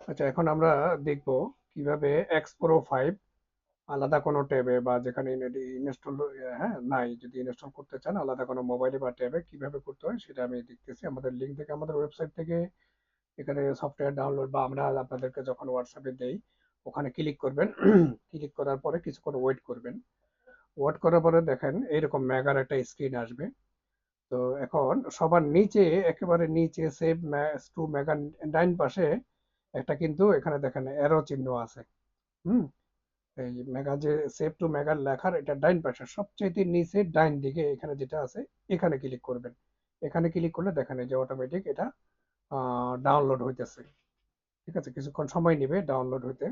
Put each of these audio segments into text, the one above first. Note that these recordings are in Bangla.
আচ্ছা, এখন আমরা দেখব কিভাবে এক্স প্রো 5 আলাদা কোনো ট্যাবে বা যেখানে ইনস্টল নাই, যদি ইনস্টল করতে চান আলাদা কোনো মোবাইলে বা ট্যাবে কিভাবে করতে হয় সেটা আমি দেখতেছি। আমাদের লিঙ্ক থেকে, আমাদের ওয়েবসাইট থেকে এখানে সফটওয়্যার ডাউনলোড বা আমরা আপনাদেরকে যখন হোয়াটসঅ্যাপে দেই ওখানে ক্লিক করবেন। ক্লিক করার পরে কিছুক্ষণ ওয়েট করবেন। ওয়েট করার পরে দেখেন এইরকম মেগার একটা স্ক্রিন আসবে। তো এখন সবার নিচে, একেবারে নিচে সেভ টু মেগা, ডাইন পাশে একটা কিন্তু এখানে দেখেন এরো চিহ্ন আছে। হুম এই মেগা যে সেভ টু মেগা লেখার এটা ডাইন পাশে সবচেয়ে নিচে ডাইন দিকে এখানে যেটা আছে এখানে ক্লিক করবেন। এখানে ক্লিক করলে দেখেন এই যে অটোমেটিক এটা ডাউনলোড হইতেছে। ঠিক আছে, কিছুক্ষণ সময় নেবে ডাউনলোড হইতে।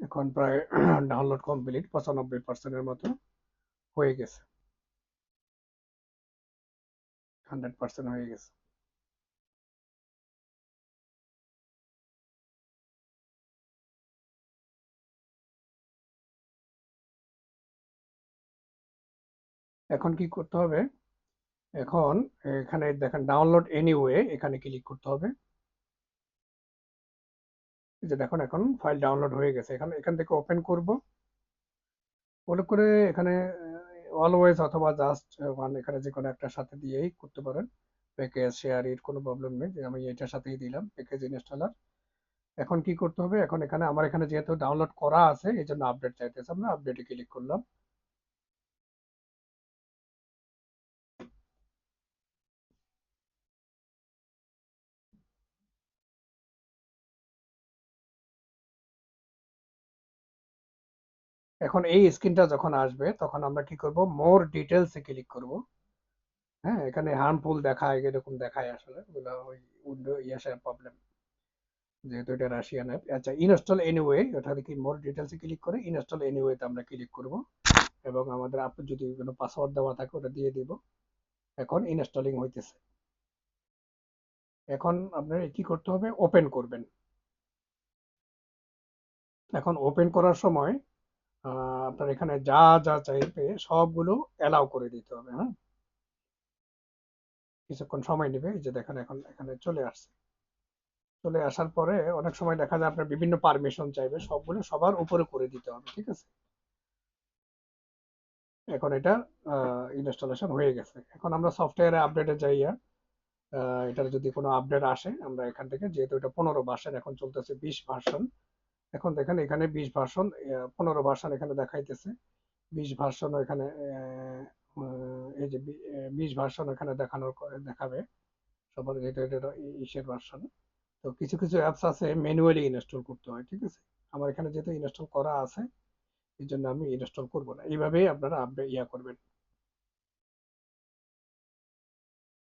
এখন প্রায় ডাউনলোড কমপ্লিট 95% মতো হয়ে গেছে। 100% হয়ে গেছে। এখন কি করতে হবে? এখন এখানে দেখেন ডাউনলোড এনিওয়ে, এখানে ক্লিক করতে হবে। এই যে দেখুন এখন ফাইল ডাউনলোড হয়ে গেছে। এখান থেকে ওপেন করব। মনে করে এখানে অলওয়েজ অথবা জাস্ট ওয়ান, এখানে যে কোনো একটার সাথে দিয়েই করতে পারেন। প্যাকেজ শেয়ার এর কোনো প্রবলেম নেই, যে আমি এটার সাথেই দিলাম প্যাকেজ ইনস্টলার। এখন কি করতে হবে? এখন এখানে আমার এখানে যেহেতু ডাউনলোড করা আছে এই জন্য আপডেট চাইতেছে, আমরা আপডেটে ক্লিক করলাম। এখন এই স্ক্রিনটা যখন আসবে তখন আমরা কি করব? মোর ডিটেলসে ক্লিক করব। হ্যাঁ, এখানে হার্মফুল দেখায়, এরকম দেখায়, আসলে ওগুলো ওই উইন্ডো ইয়াসের প্রবলেম, যেহেতু এটা রাশিয়ান অ্যাপ। আচ্ছা, ইনস্টল এনিওয়ে, ওটা কি মোর ডিটেলসে ক্লিক করে ইনস্টল এনিওয়েতে আমরা ক্লিক করব এবং আমাদের আপনি যদি কোনো পাসওয়ার্ড দেওয়া থাকে ওটা দিয়ে দিব। এখন ইনস্টলিং হইতেছে। এখন আপনার কি করতে হবে? ওপেন করবেন। এখন ওপেন করার সময় আপনার এখানে যা যা চাইবে সবগুলো অ্যালাউ করে দিতে হবে। হ্যাঁ, কিছুক্ষণ সময় নেবে। এই যে দেখেন এখন এখানে চলে আসছে। চলে আসার পরে অনেক সময় দেখা যায় আপনার বিভিন্ন পারমিশন চাইবে, সবগুলো সবার উপরে করে দিতে হবে। ঠিক আছে, এখন এটা ইনস্টলেশন হয়ে গেছে। এখন আমরা সফটওয়্যারে আপডেটে যাইয়া এটার যদি কোনো আপডেট আসে আমরা এখান থেকে, যেহেতু এটা 15 ভার্সন, এখন চলতেছে 20 ভার্সন। এখন দেখেন এখানে 20 ভার্সন, 15 ভার্সন এখানে দেখাইতেছে। 20 ভার্সন এখানে এই যে 20 ভার্সন এখানে দেখাবে সবার, যেটা এটা ইসের ভার্সন। তো কিছু কিছু অ্যাপস আছে ম্যানুয়ালি ইনস্টল করতে হয়। ঠিক আছে, আমার এখানে যেহেতু ইনস্টল করা আছে এই জন্য আমি ইনস্টল করব না। এইভাবেই আপনারা আপডেট করবেন।